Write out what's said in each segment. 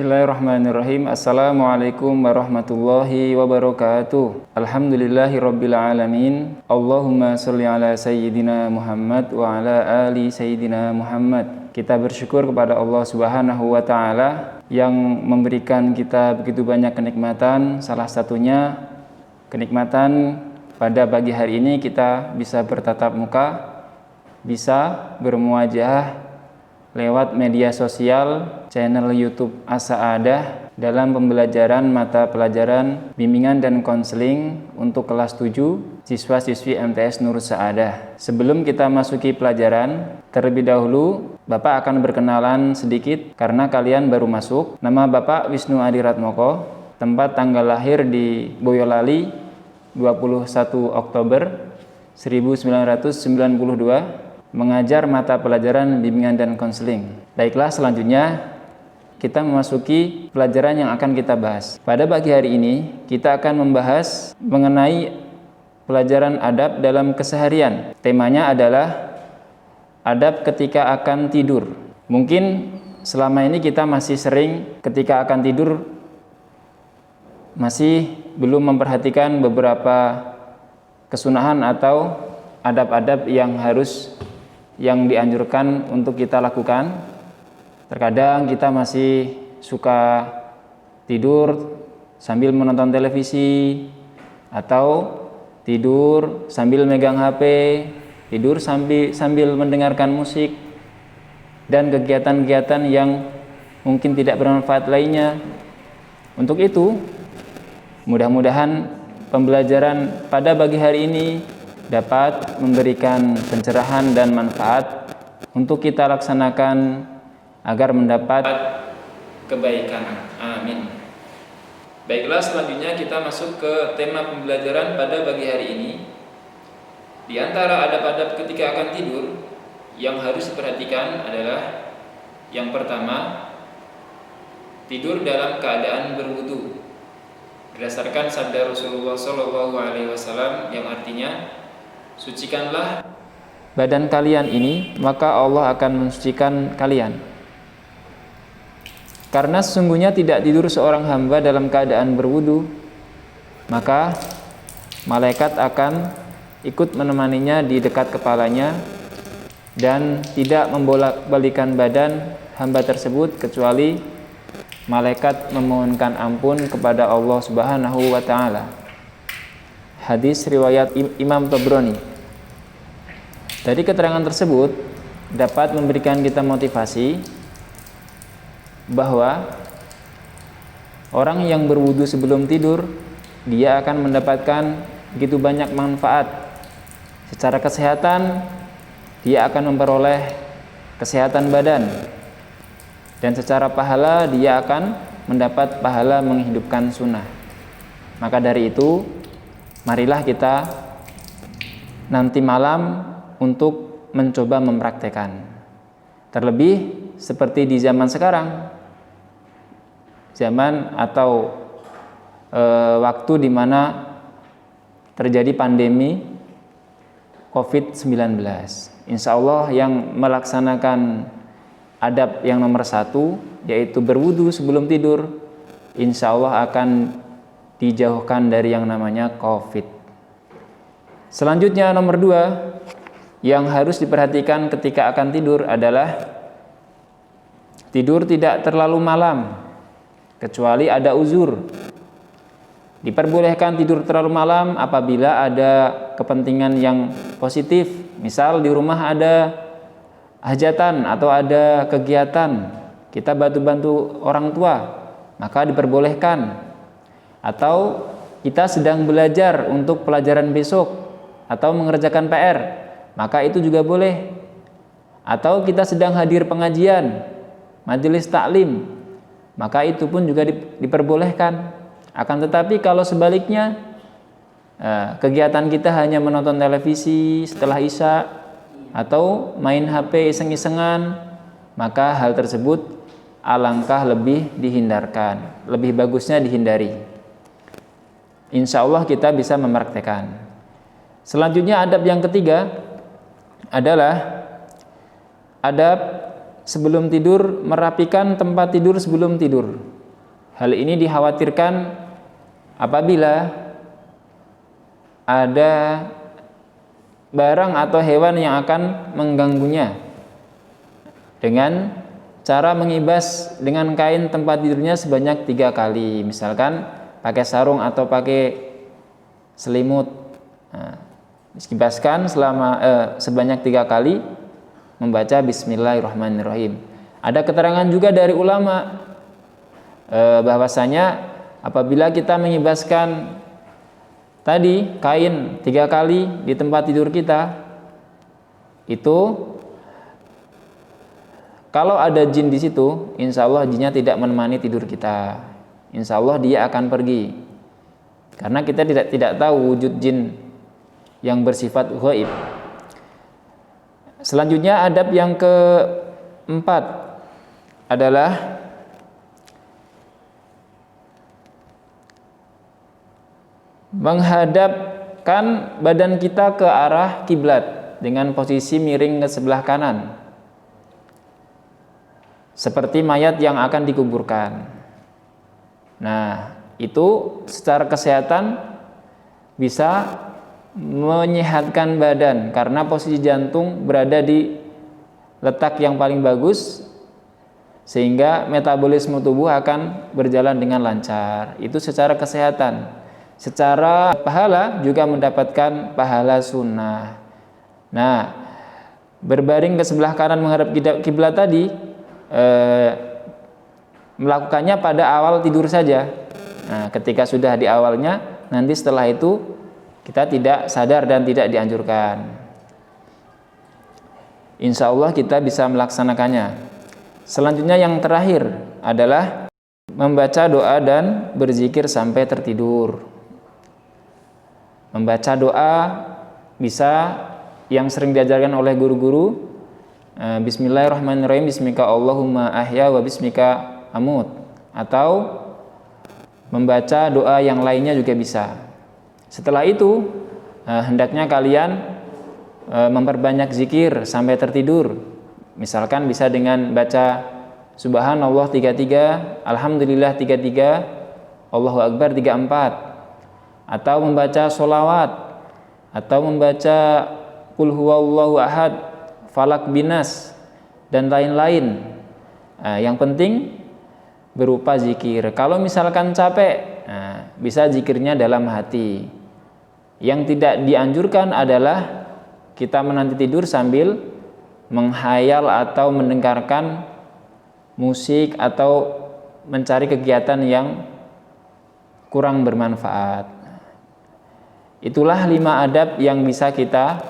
Bismillahirrahmanirrahim. Assalamualaikum warahmatullahi wabarakatuh. Alhamdulillahirabbil alamin. Allahumma shalli ala sayyidina Muhammad wa ala ali sayyidina Muhammad. Kita bersyukur kepada Allah Subhanahu wa taala yang memberikan kita begitu banyak kenikmatan. Salah satunya kenikmatan pada pagi hari ini kita bisa bertatap muka, bisa bermuajah lewat media sosial, channel YouTube As-Sa'adah dalam pembelajaran mata pelajaran bimbingan dan konseling untuk kelas 7 siswa-siswi MTS Nur Sa'adah. Sebelum kita masuki pelajaran, terlebih dahulu Bapak akan berkenalan sedikit karena kalian baru masuk. Nama Bapak Wisnu Adi Ratmoko, tempat tanggal lahir di Boyolali 21 Oktober 1992. Mengajar mata pelajaran bimbingan dan konseling. Baiklah, selanjutnya kita memasuki pelajaran yang akan kita bahas. Pada pagi hari ini kita akan membahas mengenai pelajaran adab dalam keseharian. Temanya adalah adab ketika akan tidur. Mungkin selama ini kita masih sering ketika akan tidur masih belum memperhatikan beberapa kesunahan atau adab-adab yang dianjurkan untuk kita lakukan. Terkadang kita masih suka tidur sambil menonton televisi, atau tidur sambil megang HP, tidur sambil mendengarkan musik, dan kegiatan-kegiatan yang mungkin tidak bermanfaat lainnya. Untuk itu, mudah-mudahan pembelajaran pada pagi hari ini dapat memberikan pencerahan dan manfaat untuk kita laksanakan agar mendapat kebaikan. Amin. Baiklah, selanjutnya kita masuk ke tema pembelajaran pada pagi hari ini. Di antara adab-adab ketika akan tidur yang harus diperhatikan adalah yang pertama, tidur dalam keadaan berwudu. Berdasarkan sabda Rasulullah SAW yang artinya, sucikanlah badan kalian ini, maka Allah akan mensucikan kalian. Karena sesungguhnya tidak tidur seorang hamba dalam keadaan berwudu, maka malaikat akan ikut menemaninya di dekat kepalanya dan tidak membolak-balikan badan hamba tersebut kecuali malaikat memohonkan ampun kepada Allah Subhanahu wa taala. Hadis riwayat Imam Tabrani. Dari keterangan tersebut dapat memberikan kita motivasi bahwa orang yang berwudu sebelum tidur, dia akan mendapatkan begitu banyak manfaat. Secara kesehatan, dia akan memperoleh kesehatan badan, dan secara pahala dia akan mendapat pahala menghidupkan sunnah. Maka dari itu, marilah kita nanti malam untuk mencoba mempraktekkan. Terlebih seperti di zaman sekarang, zaman atau waktu di mana terjadi pandemi COVID-19. Insya Allah yang melaksanakan adab yang nomor 1, yaitu berwudu sebelum tidur, insya Allah akan dijauhkan dari yang namanya COVID. Selanjutnya nomor 2 yang harus diperhatikan ketika akan tidur adalah tidur tidak terlalu malam kecuali ada uzur. Diperbolehkan tidur terlalu malam apabila ada kepentingan yang positif, misal di rumah ada hajatan atau ada kegiatan, kita bantu-bantu orang tua, maka diperbolehkan. Atau kita sedang belajar untuk pelajaran besok atau mengerjakan PR, maka itu juga boleh. Atau kita sedang hadir pengajian, majelis taklim, maka itu pun juga diperbolehkan. Akan tetapi kalau sebaliknya, kegiatan kita hanya menonton televisi setelah Isya atau main HP iseng-isengan, maka hal tersebut alangkah lebih dihindarkan, lebih bagusnya dihindari. Insya Allah kita bisa mempraktekkan. Selanjutnya adab yang ketiga adalah adab sebelum tidur, merapikan tempat tidur sebelum tidur. Hal ini dikhawatirkan apabila ada barang atau hewan yang akan mengganggunya dengan cara mengibas dengan kain tempat tidurnya sebanyak 3 kali, misalkan pakai sarung atau pakai selimut. Nah, dikibaskan sebanyak 3 kali membaca Bismillahirrahmanirrahim. Ada keterangan juga dari ulama bahwasanya apabila kita mengibaskan tadi kain 3 kali di tempat tidur kita, itu kalau ada jin di situ, insya Allah jinnya tidak menemani tidur kita. Insya Allah dia akan pergi. Karena kita tidak tahu wujud jin yang bersifat ghaib. Selanjutnya adab yang keempat adalah menghadapkan badan kita ke arah kiblat dengan posisi miring ke sebelah kanan, seperti mayat yang akan dikuburkan. Nah, itu secara kesehatan bisa menyehatkan badan karena posisi jantung berada di letak yang paling bagus, sehingga metabolisme tubuh akan berjalan dengan lancar. Itu secara kesehatan. Secara pahala juga mendapatkan pahala sunnah. Nah, berbaring ke sebelah kanan menghadap kiblat tadi, melakukannya pada awal tidur saja. Nah, ketika sudah di awalnya, nanti setelah itu kita tidak sadar dan tidak dianjurkan. Insya Allah kita bisa melaksanakannya. Selanjutnya yang terakhir adalah membaca doa dan berzikir sampai tertidur. Membaca doa bisa yang sering diajarkan oleh guru-guru, Bismillahirrahmanirrahim, Bismika Allahumma ahya wa bismika amut, atau membaca doa yang lainnya juga bisa. Setelah itu hendaknya kalian memperbanyak zikir sampai tertidur. Misalkan bisa dengan baca Subhanallah 33, Alhamdulillah 33, Allahu Akbar 34, atau membaca sholawat, atau membaca Qul huwallahu ahad, Falak binas, dan lain-lain. Yang penting berupa zikir. Kalau misalkan capek, bisa zikirnya dalam hati. Yang tidak dianjurkan adalah kita menanti tidur sambil menghayal atau mendengarkan musik atau mencari kegiatan yang kurang bermanfaat. Itulah 5 adab yang bisa kita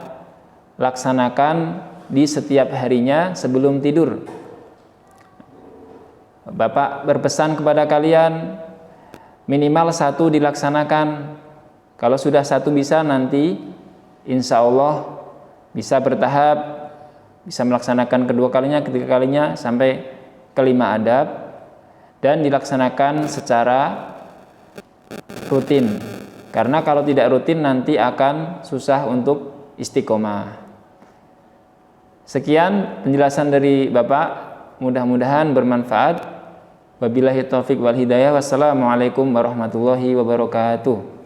laksanakan di setiap harinya sebelum tidur. Bapak berpesan kepada kalian, minimal 1 dilaksanakan. Kalau sudah 1 bisa, nanti insya Allah bisa bertahap, bisa melaksanakan kedua kalinya, ketiga kalinya, sampai ke-5 adab, dan dilaksanakan secara rutin. Karena kalau tidak rutin nanti akan susah untuk istiqomah. Sekian penjelasan dari Bapak, mudah-mudahan bermanfaat. Wabillahi taufik wal hidayah. Wassalamualaikum warahmatullahi wabarakatuh.